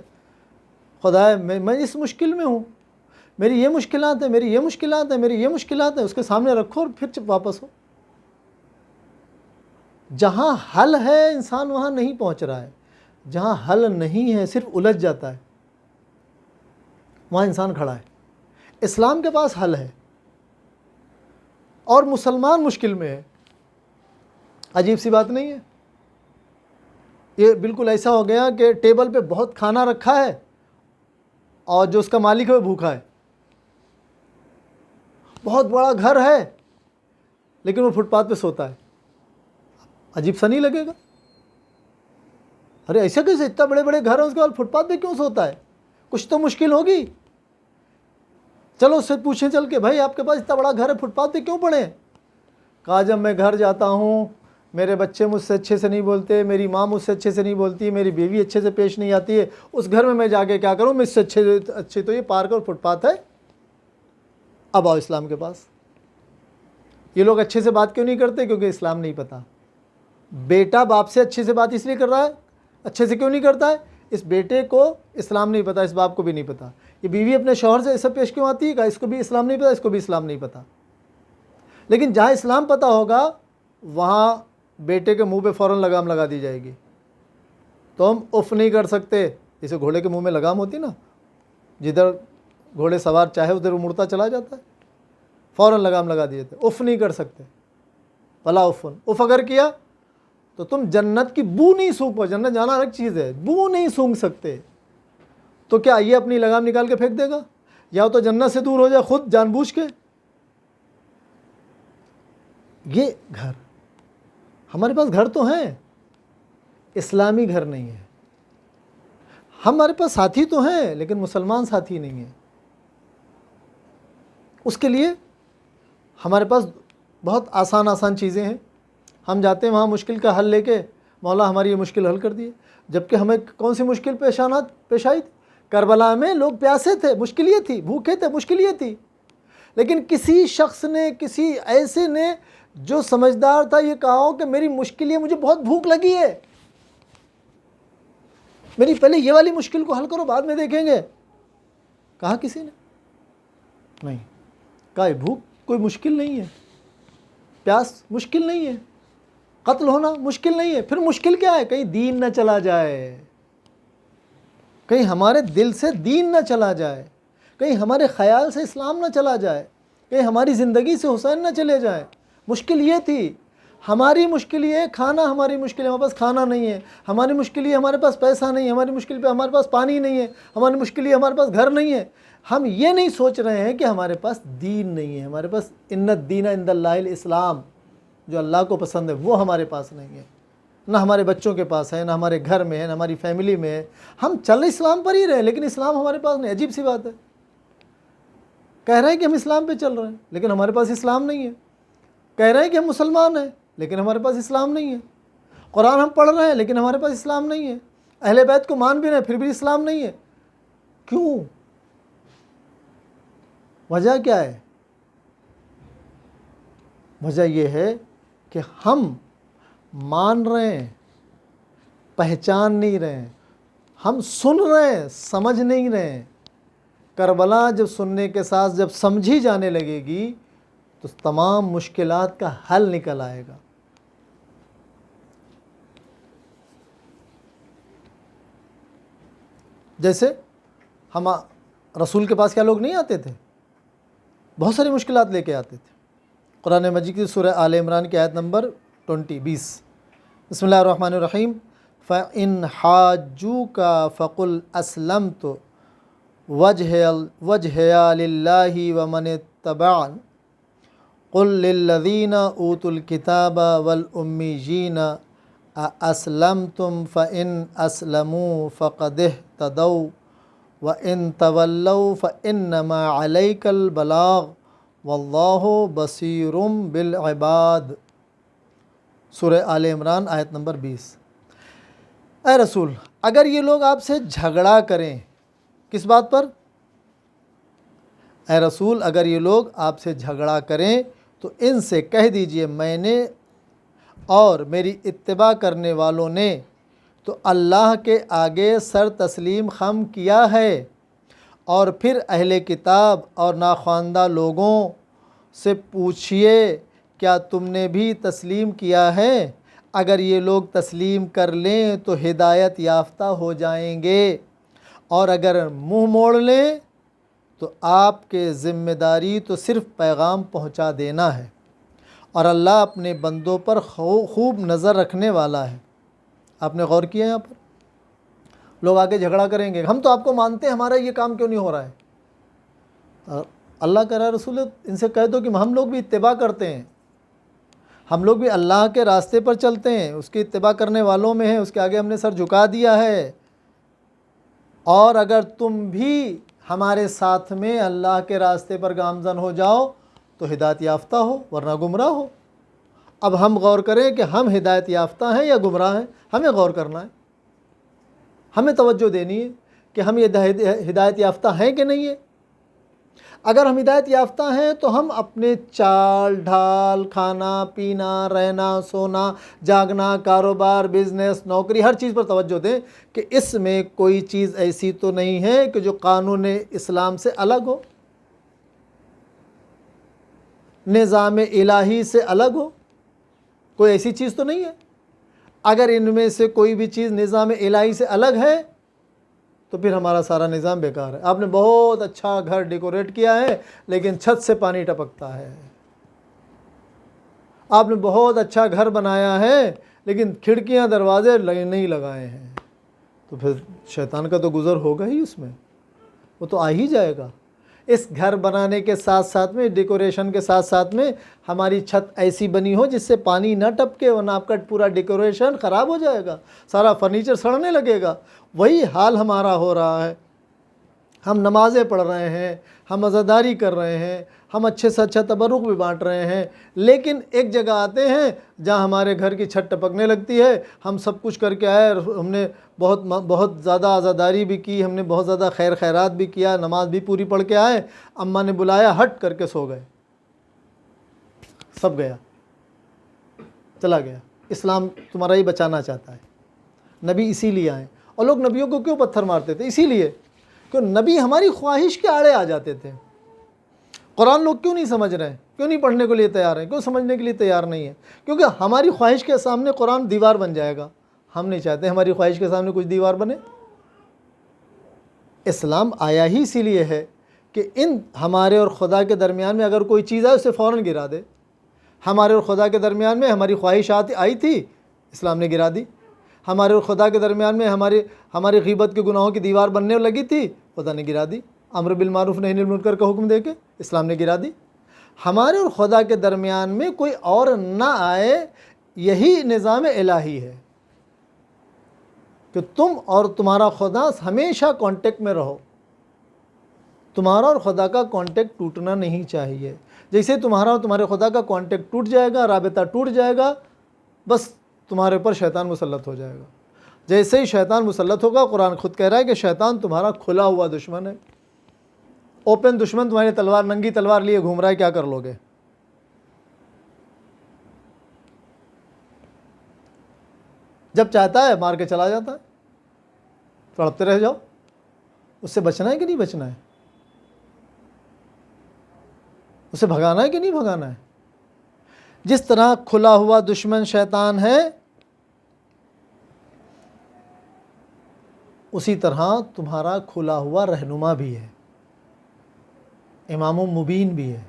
[SPEAKER 3] خدا میں اس مشکل میں ہوں، میری یہ مشکلات ہیں، میری یہ مشکلات ہیں، میری یہ مشکلات ہیں، اس کے سامنے رکھو اور پھر واپس ہو۔ جہاں حل ہے انسان وہاں نہیں پہنچ رہا ہے، جہاں حل نہیں ہے صرف الجھ جاتا ہے، وہاں انسان کھڑا ہے۔ اسلام کے پاس حل ہے اور مسلمان مشکل میں ہے۔ عجیب سی بات نہیں ہے؟ یہ بالکل ایسا ہو گیا کہ ٹیبل پہ بہت کھانا رکھا ہے اور جو اس کا مالک ہے وہ بھوکا ہے، بہت بڑا گھر ہے لیکن وہ فٹ پاتھ پہ سوتا ہے۔ عجیب سا نہیں لگے گا؟ ارے ایسا کیسے، اتنا بڑے بڑے گھر ہیں اس کے بعد فٹ پاتھ پہ کیوں سوتا ہے؟ کچھ تو مشکل ہوگی۔ چلو اس سے پوچھیں چل کے، بھائی آپ کے پاس اتنا بڑا گھر ہے، فٹ پاتھ پہ کیوں پڑے ہیں؟ کہا جب میں گھر جاتا ہوں، میرے بچے مجھ سے اچھے سے نہیں بولتے، میری ماں مجھ سے اچھے سے نہیں بولتی، میری بیوی اچھے سے پیش نہیں آتی ہے، اس گھر میں جا کے کیا کروں؟ مجھ سے اچھے تو یہ پارک اور فٹ پاتھ ہے۔ اب آؤ اسلام کے پاس۔ یہ لوگ اچھے سے بات کیوں نہیں کرتے؟ کیونکہ اسلام نہیں پتہ۔ بیٹا باپ سے اچھے سے بات اس لیے کر رہا ہے، اچھے سے کیوں نہیں کرتا ہے؟ اس بیٹے کو اسلام نہیں پتہ، اس باپ کو بھی نہیں پتہ۔ یہ بیوی اپنے شوہر سے ایسا پیش کیوں آتی ہے؟ کہ اس کو بھی اسلام نہیں پتہ، اس کو بھی اسلام نہیں پتہ۔ لیکن جہاں اسلام پتہ ہوگا وہاں بیٹے کے منہ پہ فوراً لگام لگا دی جائے گی، تو ہم اف نہیں کر سکتے، جیسے گھوڑے کے منہ میں لگام ہوتی نا، جدھر گھوڑے سوار چاہے ادھر وہ مڑتا چلا جاتا ہے، فوراً لگام لگا دی جاتی ہے، اف نہیں کر سکتے، بلا افن۔ اف اگر کیا تو تم جنت کی بو نہیں سونگ پاؤ، جنت جانا الگ چیز ہے، بو نہیں سونگ سکتے۔ تو کیا یہ اپنی لگام نکال کے پھینک دے گا؟ یا تو جنت سے دور ہو جائے خود جان بوجھ کے۔ یہ گھر ہمارے پاس، گھر تو ہیں، اسلامی گھر نہیں ہے۔ ہمارے پاس ساتھی تو ہیں لیکن مسلمان ساتھی نہیں ہیں۔ اس کے لیے ہمارے پاس بہت آسان چیزیں ہیں، ہم جاتے ہیں وہاں مشکل کا حل لے کے، مولا ہماری یہ مشکل حل کر دیے۔ جبکہ ہمیں کون سی مشکل پیش آئی تھی؟ کربلا میں لوگ پیاسے تھے، مشکل یہ تھی، بھوکے تھے، مشکل یہ تھی، لیکن کسی شخص نے، کسی ایسے نے جو سمجھدار تھا، یہ کہا ہو کہ میری مشکل یہ، مجھے بہت بھوک لگی ہے، میری پہلے یہ والی مشکل کو حل کرو، بعد میں دیکھیں گے۔ کہا کسی نے نہیں، کہا بھوک کوئی مشکل نہیں ہے، پیاس مشکل نہیں ہے، قتل ہونا مشکل نہیں ہے، پھر مشکل کیا ہے؟ کہیں دین نہ چلا جائے، کہیں ہمارے دل سے دین نہ چلا جائے، کہیں ہمارے خیال سے اسلام نہ چلا جائے، کہیں ہماری زندگی سے حسین نہ چلے جائے۔ مشکل یہ تھی، ہماری مشکل یہ کھانا، ہماری مشکل ہے ہمارے پاس کھانا نہیں ہے، ہماری مشکل یہ ہمارے پاس پیسہ نہیں ہے، ہماری مشکل پہ ہمارے پاس پانی نہیں ہے، ہماری مشکل یہ ہمارے پاس گھر نہیں ہے۔ ہم یہ نہیں سوچ رہے ہیں کہ ہمارے پاس دین نہیں ہے، ہمارے پاس ان الدین عند اللہ الاسلام، جو اللہ کو پسند ہے وہ ہمارے پاس نہیں ہے، نہ ہمارے بچوں کے پاس ہے، نہ ہمارے گھر میں ہے، نہ ہماری فیملی میں ہے۔ ہم چل اسلام پر ہی رہے لیکن اسلام ہمارے پاس نہیں۔ عجیب سی بات ہے، کہہ رہے ہیں کہ ہم اسلام پہ چل رہے ہیں لیکن ہمارے پاس اسلام نہیں ہے، کہہ رہے ہیں کہ ہم مسلمان ہیں لیکن ہمارے پاس اسلام نہیں ہے۔ قرآن ہم پڑھ رہے ہیں لیکن ہمارے پاس اسلام نہیں ہے، اہل بیت کو مان بھی رہے ہیں پھر بھی اسلام نہیں ہے. کیوں؟ وجہ کیا ہے؟ وجہ یہ ہے کہ ہم مان رہے ہیں، پہچان نہیں رہے ہیں. ہم سن رہے ہیں، سمجھ نہیں رہے ہیں. کربلا جب سننے کے ساتھ جب سمجھی جانے لگے گی تو تمام مشکلات کا حل نکل آئے گا. جیسے ہم رسول کے پاس کیا لوگ نہیں آتے تھے، بہت ساری مشکلات لے کے آتے تھے. قرآن مجید کی سورہ آل عمران کی آیت نمبر 20. بسم اللہ الرحمن الرحیم. فَإِنْ حَاجُّوكَ فَقُلْ أَسْلَمْتُ وَجْهِيَ لِلَّهِ وَمَنِ اتَّبَعَنِ قُلْ لِلَّذِينَ أُوتُوا الْكِتَابَ وَالْأُمِّيِّينَ أَأَسْلَمْتُمْ فَإِنْ أَسْلَمُوا فَقَدِ اهْتَدَوْا وَإِنْ تَوَلَّوْا فَإِنَّمَا عَلَيْكَ الْبَلَاغُ وَاللَّهُ بَصِيرٌ بِالْعِبَادِ. سورہ آل عمران آیت نمبر 20. اے رسول، اگر یہ لوگ آپ سے جھگڑا کریں، کس بات پر؟ اے رسول، اگر یہ لوگ آپ سے جھگڑا کریں تو ان سے کہہ دیجئے میں نے اور میری اتباع کرنے والوں نے تو اللہ کے آگے سر تسلیم خم کیا ہے، اور پھر اہل کتاب اور ناخواندہ لوگوں سے پوچھئے کیا تم نے بھی تسلیم کیا ہے؟ اگر یہ لوگ تسلیم کر لیں تو ہدایت یافتہ ہو جائیں گے، اور اگر منہ موڑ لیں تو آپ کے ذمہ داری تو صرف پیغام پہنچا دینا ہے، اور اللہ اپنے بندوں پر خوب نظر رکھنے والا ہے. آپ نے غور کیا؟ یہاں پر لوگ آگے جھگڑا کریں گے، ہم تو آپ کو مانتے ہیں، ہمارا یہ کام کیوں نہیں ہو رہا ہے؟ اللہ کہہ رہا ہے رسول ان سے کہہ دو کہ ہم لوگ بھی اتباع کرتے ہیں، ہم لوگ بھی اللہ کے راستے پر چلتے ہیں، اس کی اتباع کرنے والوں میں ہیں، اس کے آگے ہم نے سر جھکا دیا ہے. اور اگر تم بھی ہمارے ساتھ میں اللہ کے راستے پر گامزن ہو جاؤ تو ہدایت یافتہ ہو، ورنہ گمراہ ہو. اب ہم غور کریں کہ ہم ہدایت یافتہ ہیں یا گمراہ ہیں. ہمیں غور کرنا ہے، ہمیں توجہ دینی ہے کہ ہم یہ ہدایت یافتہ ہیں کہ نہیں ہیں. اگر ہم ہدایت یافتہ ہیں تو ہم اپنے چال ڈھال، کھانا پینا، رہنا سونا، جاگنا، کاروبار، بزنس، نوکری، ہر چیز پر توجہ دیں کہ اس میں کوئی چیز ایسی تو نہیں ہے کہ جو قانون اسلام سے الگ ہو، نظام الہی سے الگ ہو. کوئی ایسی چیز تو نہیں ہے. اگر ان میں سے کوئی بھی چیز نظام الہی سے الگ ہے تو پھر ہمارا سارا نظام بیکار ہے. آپ نے بہت اچھا گھر ڈیکوریٹ کیا ہے لیکن چھت سے پانی ٹپکتا ہے. آپ نے بہت اچھا گھر بنایا ہے لیکن کھڑکیاں دروازے نہیں لگائے ہیں، تو پھر شیطان کا تو گزر ہوگا ہی، اس میں وہ تو آ ہی جائے گا. اس گھر بنانے کے ساتھ ساتھ میں، ڈیکوریشن کے ساتھ ساتھ میں ہماری چھت ایسی بنی ہو جس سے پانی نہ ٹپکے، ورنہ آپ کا پورا ڈیکوریشن خراب ہو جائے گا، سارا فرنیچر سڑنے لگے گا. وہی حال ہمارا ہو رہا ہے. ہم نمازیں پڑھ رہے ہیں، ہم عزاداری کر رہے ہیں، ہم اچھے سے اچھا تبرک بھی بانٹ رہے ہیں، لیکن ایک جگہ آتے ہیں جہاں ہمارے گھر کی چھت ٹپکنے لگتی ہے. ہم سب کچھ کر کے آئے، ہم نے بہت زیادہ عزاداری بھی کی، ہم نے بہت زیادہ خیرات بھی کیا، نماز بھی پوری پڑھ کے آئے، اماں نے بلایا، ہٹ کر کے سو گئے، سب گیا، چلا گیا. اسلام تمہارا ہی بچانا چاہتا ہے، نبی اسی لیے آئے. اور لوگ نبیوں کو کیوں پتھر مارتے تھے؟ اسی لیے کہ نبی ہماری خواہش کے آڑے آ جاتے تھے. قرآن لوگ کیوں نہیں سمجھ رہے ہیں؟ کیوں نہیں پڑھنے کے لیے تیار ہیں؟ کیوں سمجھنے کے لیے تیار نہیں ہیں؟ کیونکہ ہماری خواہش کے سامنے قرآن دیوار بن جائے گا. ہم نہیں چاہتے ہماری خواہش کے سامنے کچھ دیوار بنے. اسلام آیا ہی اسی لیے ہے کہ ہمارے اور خدا کے درمیان میں اگر کوئی چیز آئے اسے فوراً گرا دے. ہمارے اور خدا کے درمیان میں ہماری خواہشات آئی تھی، اسلام نے گرا دی. ہمارے اور خدا کے درمیان میں ہماری غیبت کے گناہوں کی دیوار بننے لگی تھی، خدا نے گرا دی. امر بالمعروف نہی عن المنکر کا حکم دے کے اسلام نے گرا دی. ہمارے اور خدا کے درمیان میں کوئی اور نہ آئے، یہی نظام الہی ہے کہ تم اور تمہارا خدا ہمیشہ کانٹیکٹ میں رہو. تمہارا اور خدا کا کانٹیکٹ ٹوٹنا نہیں چاہیے. جیسے تمہارا اور تمہارے خدا کا کانٹیکٹ ٹوٹ جائے گا، رابطہ ٹوٹ جائے گا، بس تمہارے اوپر شیطان مسلط ہو جائے گا۔ جیسے ہی شیطان مسلط ہوگا، قرآن خود کہہ رہا ہے کہ شیطان تمہارا کھلا ہوا دشمن ہے، اوپن دشمن، تمہاری تلوار، ننگی تلوار لیے گھوم رہا ہے، کیا کر لو گے؟ جب چاہتا ہے مار کے چلا جاتا ہے، تڑپتے رہ جاؤ۔ اس سے بچنا ہے کہ نہیں بچنا ہے؟ اسے بھگانا ہے کہ نہیں بھگانا ہے؟ جس طرح کھلا ہوا دشمن شیطان ہے، اسی طرح تمہارا کھلا ہوا رہنما بھی ہے، امام مبین بھی ہے۔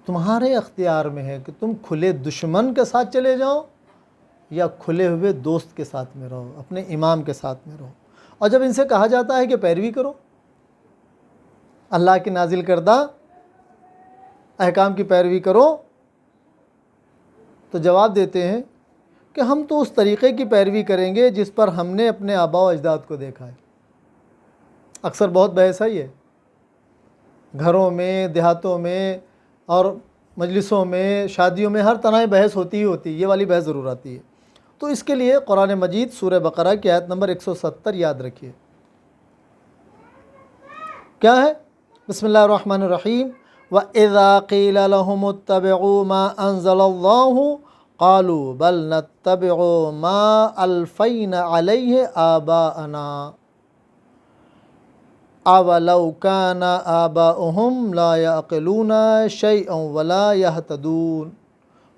[SPEAKER 3] تمہارے اختیار میں ہے کہ تم کھلے دشمن کے ساتھ چلے جاؤ یا کھلے ہوئے دوست کے ساتھ میں رہو، اپنے امام کے ساتھ میں رہو۔ اور جب ان سے کہا جاتا ہے کہ پیروی کرو، اللہ کی نازل کردہ احکام کی پیروی کرو، تو جواب دیتے ہیں کہ ہم تو اس طریقے کی پیروی کریں گے جس پر ہم نے اپنے آباء و اجداد کو دیکھا ہے۔ اکثر بہت بحث ہے، یہ گھروں میں، دیہاتوں میں اور مجلسوں میں، شادیوں میں ہر طرح بحث ہوتی ہی ہوتی ہے، یہ والی بحث ضرور آتی ہے۔ تو اس کے لیے قرآن مجید سورہ بقرہ کی آیت نمبر 170 یاد رکھیے، کیا ہے؟ بسم اللہ الرحمن الرحیم۔ وَإِذَا قِيلَ لَهُمُ اتَّبِعُوا مَا أَنزَلَ اللَّهُ قَالُوا بَلْ نَتَّبِعُ مَا أَلْفَيْنَا عَلَيْهِ آبَاءَنَا أَوَلَوْ كَانَ آبَاؤُهُمْ لَا يَعْقِلُونَ شَيْئًا وَلَا يَهْتَدُونَ۔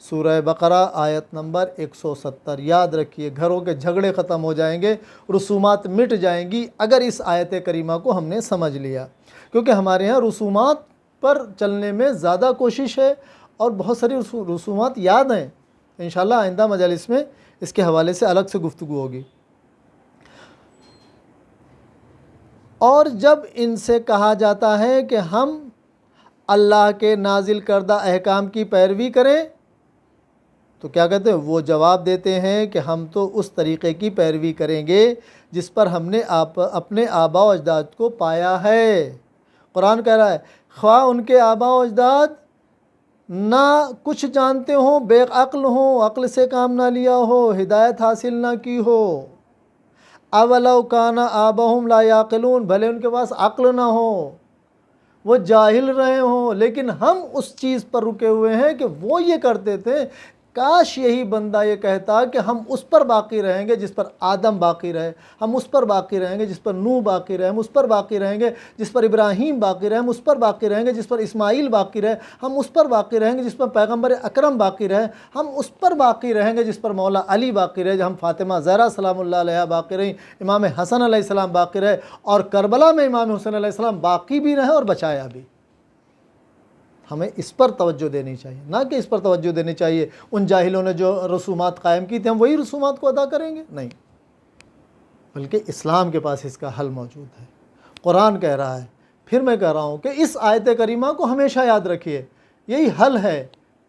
[SPEAKER 3] سورہ بقرہ آیت نمبر 170 یاد رکھیے۔ گھروں کے جھگڑے ختم ہو جائیں گے، رسومات مٹ جائیں گی اگر اس آیت کریمہ کو ہم نے سمجھ لیا، کیونکہ ہمارے ہاں رسومات پر چلنے میں زیادہ کوشش ہے اور بہت ساری رسومات یاد ہیں۔ انشاءاللہ آئندہ مجالس میں اس کے حوالے سے الگ سے گفتگو ہوگی۔ اور جب ان سے کہا جاتا ہے کہ ہم اللہ کے نازل کردہ احکام کی پیروی کریں، تو کیا کہتے ہیں؟ وہ جواب دیتے ہیں کہ ہم تو اس طریقے کی پیروی کریں گے جس پر ہم نے اپنے آباء و اجداد کو پایا ہے۔ قرآن کہہ رہا ہے خواہ ان کے آباء و اجداد نہ کچھ جانتے ہوں، بے عقل ہوں، عقل سے کام نہ لیا ہو، ہدایت حاصل نہ کی ہو، اولو کان آباؤہم لا یعقلون، بھلے ان کے پاس عقل نہ ہو، وہ جاہل رہے ہوں، لیکن ہم اس چیز پر رکے ہوئے ہیں کہ وہ یہ کرتے تھے۔ کاش یہی بندہ یہ کہتا کہ ہم اس پر باقی رہیں گے جس پر آدم باقی رہے، ہم اس پر باقی رہیں گے جس پر نوح باقی رہے، ہم اس پر باقی رہیں گے جس پر ابراہیم باقی رہے، ہم اس پر باقی رہیں گے جس پر اسماعیل باقی رہے، ہم اس پر باقی رہیں گے جس پر پیغمبر اکرم باقی رہے، ہم اس پر باقی رہیں گے جس پر مولا علی باقی رہے، ہم فاطمہ زہرا سلام اللہ علیہا باقی رہیں، امام حسن علیہ السلام باقی رہے، اور کربلا میں امام حسین علیہ السلام باقی بھی رہے اور بچایا بھی۔ ہمیں اس پر توجہ دینی چاہیے، نہ کہ اس پر توجہ دینی چاہیے ان جاہلوں نے جو رسومات قائم کی تھی ہم وہی رسومات کو ادا کریں گے، نہیں، بلکہ اسلام کے پاس اس کا حل موجود ہے۔ قرآن کہہ رہا ہے، پھر میں کہہ رہا ہوں کہ اس آیت کریمہ کو ہمیشہ یاد رکھیے، یہی حل ہے۔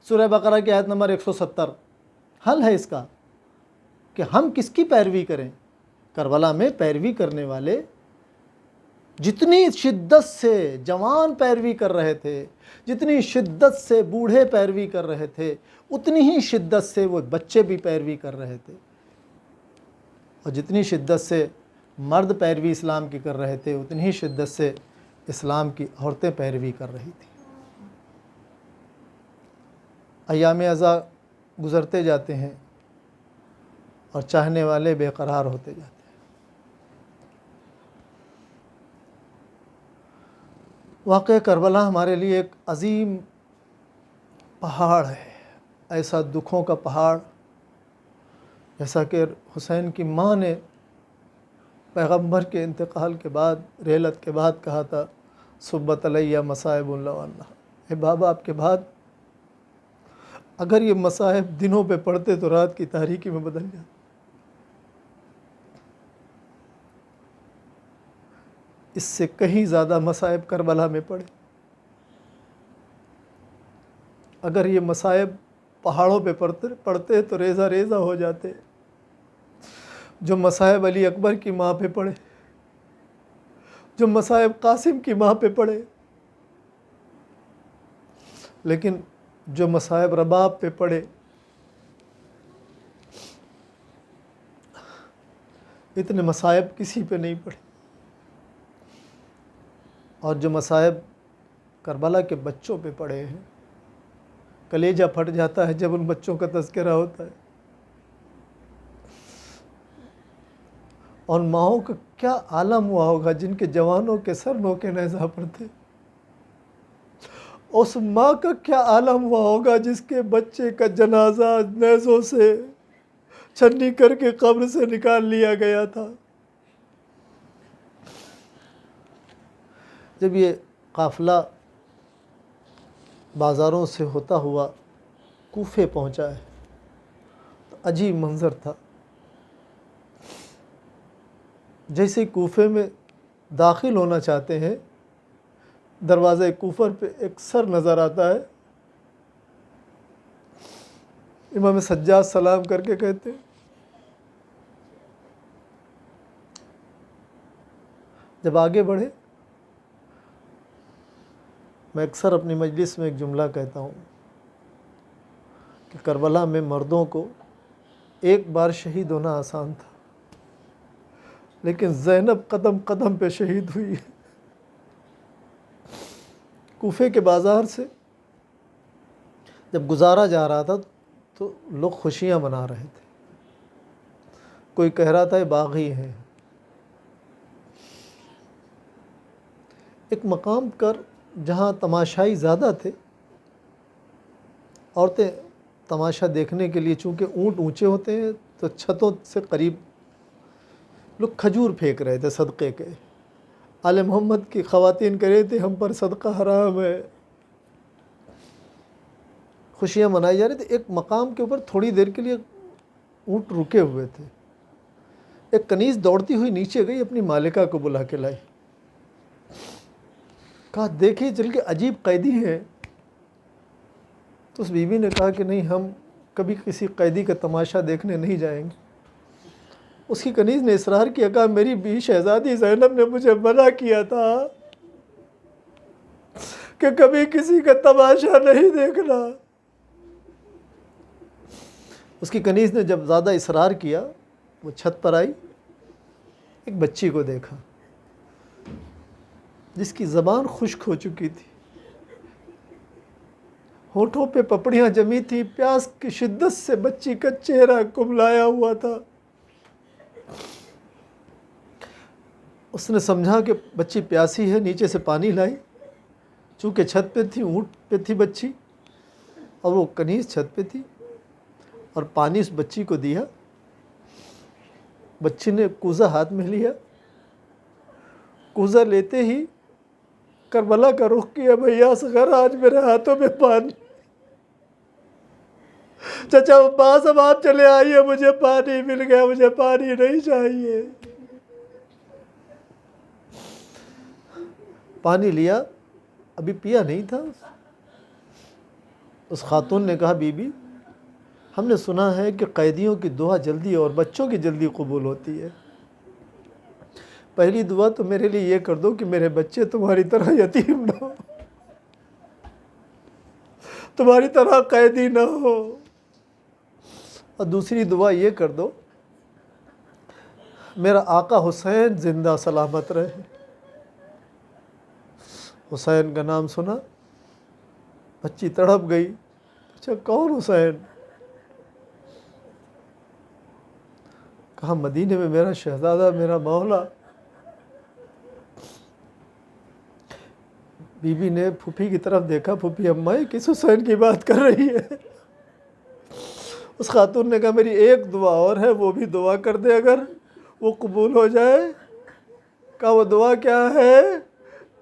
[SPEAKER 3] سورہ بقرہ کی آیت نمبر 170 حل ہے اس کا کہ ہم کس کی پیروی کریں۔ کربلا میں پیروی کرنے والے جتنی شدت سے جوان پیروی کر رہے تھے، جتنی شدت سے بوڑھے پیروی کر رہے تھے، اتنی ہی شدت سے وہ بچے بھی پیروی کر رہے تھے، اور جتنی شدت سے مرد پیروی اسلام کی کر رہے تھے اتنی ہی شدت سے اسلام کی عورتیں پیروی کر رہی تھیں۔ ایام ازاں گزرتے جاتے ہیں اور چاہنے والے بے قرار ہوتے جاتے ہیں۔ واقعہ کربلا ہمارے لیے ایک عظیم پہاڑ ہے، ایسا دکھوں کا پہاڑ، جیسا کہ حسین کی ماں نے پیغمبر کے انتقال کے بعد، رحلت کے بعد کہا تھا، صبت علیہ مصائب اللہ اللہ، اے بابا آپ کے بعد اگر یہ مصائب دنوں پہ پڑھتے تو رات کی تاریکی میں بدل جاتے۔ اس سے کہیں زیادہ مصائب کربلا میں پڑے۔ اگر یہ مصائب پہاڑوں پہ پڑتے تو ریزہ ریزہ ہو جاتے۔ جو مصائب علی اکبر کی ماں پہ پڑے، جو مصائب قاسم کی ماں پہ پڑے، لیکن جو مصائب رباب پہ پڑے، اتنے مصائب کسی پہ نہیں پڑے، اور جو مصائب کربلا کے بچوں پہ پڑے ہیں، کلیجہ پھٹ جاتا ہے جب ان بچوں کا تذکرہ ہوتا ہے۔ اور ماؤں کا کیا عالم ہوا ہوگا جن کے جوانوں کے سر نوکے نیزہ پر تھے، اس ماں کا کیا عالم ہوا ہوگا جس کے بچے کا جنازہ نیزوں سے چھنی کر کے قبر سے نکال لیا گیا تھا۔ جب یہ قافلہ بازاروں سے ہوتا ہوا کوفے پہنچا ہے تو عجیب منظر تھا۔ جیسے کوفے میں داخل ہونا چاہتے ہیں، دروازہ کوفر پہ ایک سر نظر آتا ہے، امام سجاد سلام کر کے کہتے ہیں۔ جب آگے بڑھے، میں اکثر اپنی مجلس میں ایک جملہ کہتا ہوں کہ کربلا میں مردوں کو ایک بار شہید ہونا آسان تھا، لیکن زینب قدم قدم پہ شہید ہوئی ہے۔ کوفے کے بازار سے جب گزارا جا رہا تھا تو لوگ خوشیاں منا رہے تھے، کوئی کہہ رہا تھا یہ باغی ہیں۔ ایک مقام پر جہاں تماشائی زیادہ تھے، عورتیں تماشا دیکھنے کے لیے، چونکہ اونٹ اونچے ہوتے ہیں تو چھتوں سے قریب لوگ کھجور پھینک رہے تھے صدقے کے۔ آل محمد کی خواتین کہہ رہے تھے ہم پر صدقہ حرام ہے، خوشیاں منائی جا رہی تھی۔ ایک مقام کے اوپر تھوڑی دیر کے لیے اونٹ رکے ہوئے تھے، ایک کنیز دوڑتی ہوئی نیچے گئی، اپنی مالکہ کو بلا کے لائی، کہا دیکھیے چل کے عجیب قیدی ہیں۔ تو اس بیوی نے کہا کہ نہیں، ہم کبھی کسی قیدی کا تماشا دیکھنے نہیں جائیں گے۔ اس کی کنیز نے اصرار کیا، کہا میری بیوی شہزادی زینب نے مجھے منع کیا تھا کہ کبھی کسی کا تماشا نہیں دیکھنا۔ اس کی کنیز نے جب زیادہ اصرار کیا، وہ چھت پر آئی، ایک بچی کو دیکھا جس کی زبان خشک ہو چکی تھی، ہونٹوں پہ پپڑیاں جمی تھی، پیاس کی شدت سے بچی کا چہرہ کملایا ہوا تھا۔ اس نے سمجھا کہ بچی پیاسی ہے، نیچے سے پانی لائی، چونکہ چھت پہ تھی، اونٹ پہ تھی بچی، اور وہ کنیز چھت پہ تھی، اور پانی اس بچی کو دیا۔ بچی نے کوزہ ہاتھ میں لیا، کوزہ لیتے ہی کربلا کا رخ کیا، بھیا اصغر آج میرے ہاتھوں میں پانی، چچا عباس اب آپ چلے آئیے، مجھے پانی مل گیا، مجھے پانی نہیں چاہیے۔ پانی لیا، ابھی پیا نہیں تھا۔ اس خاتون نے کہا بی بی، ہم نے سنا ہے کہ قیدیوں کی دعا جلدی اور بچوں کی جلدی قبول ہوتی ہے، پہلی دعا تو میرے لیے یہ کر دو کہ میرے بچے تمہاری طرح یتیم نہ ہو، تمہاری طرح قیدی نہ ہو، اور دوسری دعا یہ کر دو میرا آقا حسین زندہ سلامت رہے۔ حسین کا نام سنا، بچی تڑپ گئی، اچھا کون حسین؟ کہا مدینے میں میرا شہزادہ، میرا مولا۔ بی بی نے پھوپھی کی طرف دیکھا، پھوپھی اماں کس حسین کی بات کر رہی ہے؟ اس خاتون نے کہا میری ایک دعا اور ہے، وہ بھی دعا کر دے اگر وہ قبول ہو جائے۔ کہا وہ دعا کیا ہے؟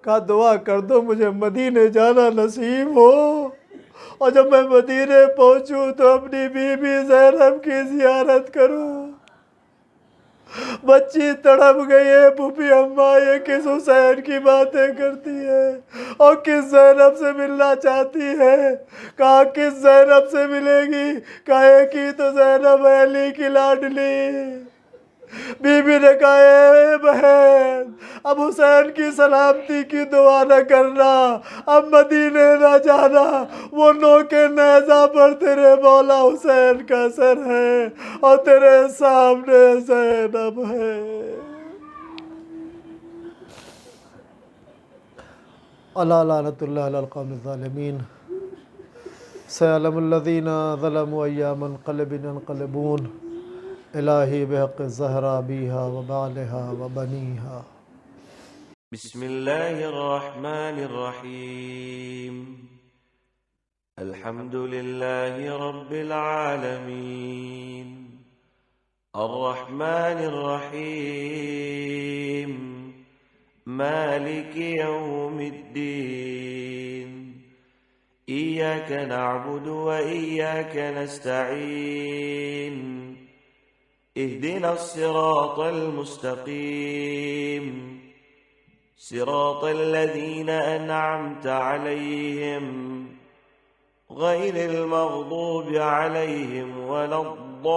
[SPEAKER 3] کہا دعا کر دو مجھے مدینے جانا نصیب ہو، اور جب میں مدینے پہنچوں تو اپنی بی بی زینب کی زیارت کروں۔ بچی تڑپ گئی ہے، پھوپھی اماں یہ کس حسین کی باتیں کرتی ہے اور کس زینب سے ملنا چاہتی ہے؟ کہا کس زینب سے ملے گی؟ کہا کہ تو زینب علی کی لاڈلی۔ بی بی نے کہا اے بہن، اب حسین کی سلامتی کی دعا نہ کرنا، اب مدینے نہ جانا، وہ نوکے نیزہ پر تیرے مولا حسین کا سر ہے اور تیرے سامنے زینب ہے۔ الا لعنت اللہ علی القوم الظالمین۔ سيعلم الذين ظلموا أيّ منقلب ينقلبون إلهي بحق الزهراء بيها وبعلها وبنيها۔
[SPEAKER 1] بسم الله الرحمن الرحيم. الحمد لله رب العالمين الرحمن الرحيم مالك يوم الدين. إياك نعبد وإياك نستعين. اهدنا الصراط المستقيم صراط الذين أنعمت عليهم غير المغضوب عليهم ولا الضالين.